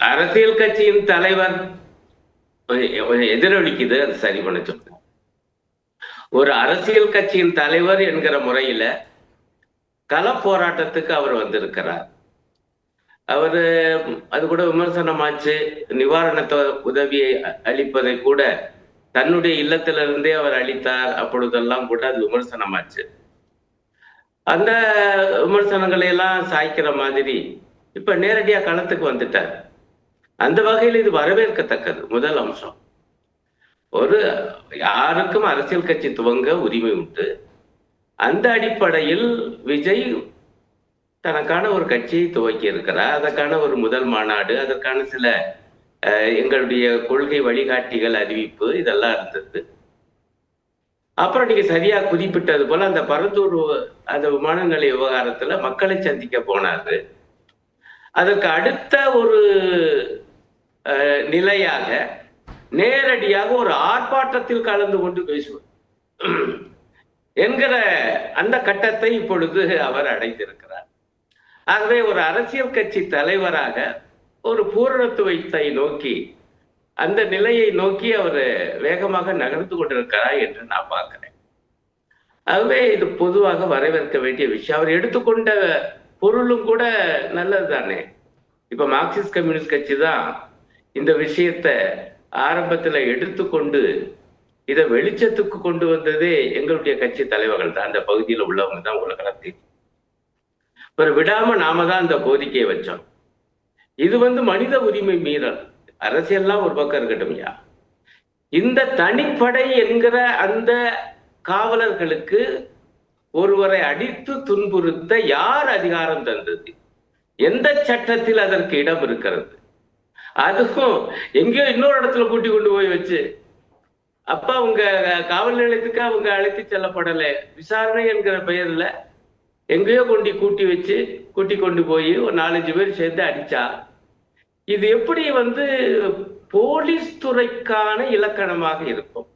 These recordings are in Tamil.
அரசியல் கட்சியின் தலைவர் எதிரொலிக்குது, அது சரி பண்ண சொல்லுங்க. ஒரு அரசியல் கட்சியின் தலைவர் என்கிற முறையில கள போராட்டத்துக்கு அவர் வந்திருக்கிறார். அவரு அது கூட விமர்சனமாச்சு. நிவாரணத்தை உதவியை அளிப்பதை கூட தன்னுடைய இல்லத்திலிருந்தே அவர் அளித்தார். அப்பொழுதெல்லாம் கூட அது விமர்சனமாச்சு. அந்த விமர்சனங்களை எல்லாம் சாய்க்கிற மாதிரி இப்ப நேரடியா களத்துக்கு வந்துட்டார். அந்த வகையில் இது வரவேற்கத்தக்கது. முதல் அம்சம், ஒரு யாருக்கும் அரசியல் கட்சி துவங்க உரிமை உண்டு. அந்த அடிப்படையில் விஜய் தனக்கான ஒரு கட்சியை துவக்கி இருக்கிறார். அதற்கான ஒரு முதல் மாநாடு, அதற்கான சில எங்களுடைய கொள்கை வழிகாட்டிகள் அறிவிப்பு இதெல்லாம் இருந்தது. அப்புறம் நீங்க சரியா குறிப்பிட்டது போல அந்த பரந்தூர் அந்த விமான நிலைய விவகாரத்துல மக்களை சந்திக்க போனாரு. அதற்கு அடுத்த ஒரு நிலையாக நேரடியாக ஒரு ஆர்ப்பாட்டத்தில் கலந்து கொண்டு பேசுவார் என்கிற அந்த கட்டத்தை இப்பொழுது அவர் அடைந்திருக்கிறார். ஆகவே ஒரு அரசியல் கட்சி தலைவராக ஒரு பூரணத்துவத்தை நோக்கி, அந்த நிலையை நோக்கி அவர் வேகமாக நகர்ந்து கொண்டிருக்கிறார் என்று நான் பார்க்கிறேன். ஆகவே இது பொதுவாக வரவேற்க வேண்டிய விஷயம். அவர் எடுத்துக்கொண்ட பொருளும் கூட நல்லது தானே. இப்ப மார்க்சிஸ்ட் கம்யூனிஸ்ட் கட்சி தான் இந்த விஷயத்த ஆரம்பத்துல எடுத்துக்கொண்டு இதை வெளிச்சத்துக்கு கொண்டு வந்ததே எங்களுடைய கட்சி தலைவர்கள் தான். அந்த பகுதியில் உள்ளவங்க தான் உலகம் தெரியும். விடாம நாம தான் அந்த கோரிக்கையை வச்சோம். இது மனித உரிமை மீறல். அரசியல்லாம் ஒரு பக்கம் இருக்கட்டும்யா, இந்த தனிப்படை என்கிற அந்த காவலர்களுக்கு ஒருவரை அடித்து துன்புறுத்த யார் அதிகாரம் தந்தது? எந்த சட்டத்தில் அதற்கு இடம் இருக்கிறது? அதுக்கும் எங்கேயோ இன்னொரு இடத்துல கூட்டி கொண்டு போய் வச்சு, அப்ப அவங்க காவல் நிலையத்துக்கு அவங்க அழைத்து செல்லப்படலை, விசாரணை என்கிற பெயர்ல எங்கேயோ கூட்டி கொண்டு போய் ஒரு 4-5 பேர் சேர்ந்து அடிச்சா, இது எப்படி போலீஸ் துறைக்கான இலக்கணமாக இருக்கும்?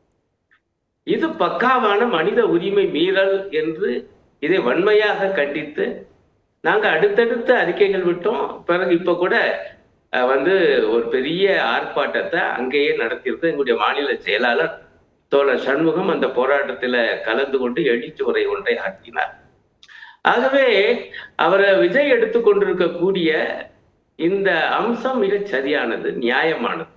இது பக்காவான மனித உரிமை மீறல் என்று இதை வன்மையாக கண்டித்து நாங்க அடுத்தடுத்த அறிக்கைகள் விட்டோம். பிறகு இப்ப கூட ஒரு பெரிய ஆர்ப்பாட்டத்தை அங்கேயே நடத்தியிருக்கு. எங்களுடைய மாநில செயலாளர் தோழர் சண்முகம் அந்த போராட்டத்துல கலந்து கொண்டு எழுச்சி உரை ஒன்றை ஆற்றினார். ஆகவே அவரை விஜய் எடுத்துக்கொண்டிருக்கக்கூடிய இந்த அம்சம் மிகச் சரியானது, நியாயமானது.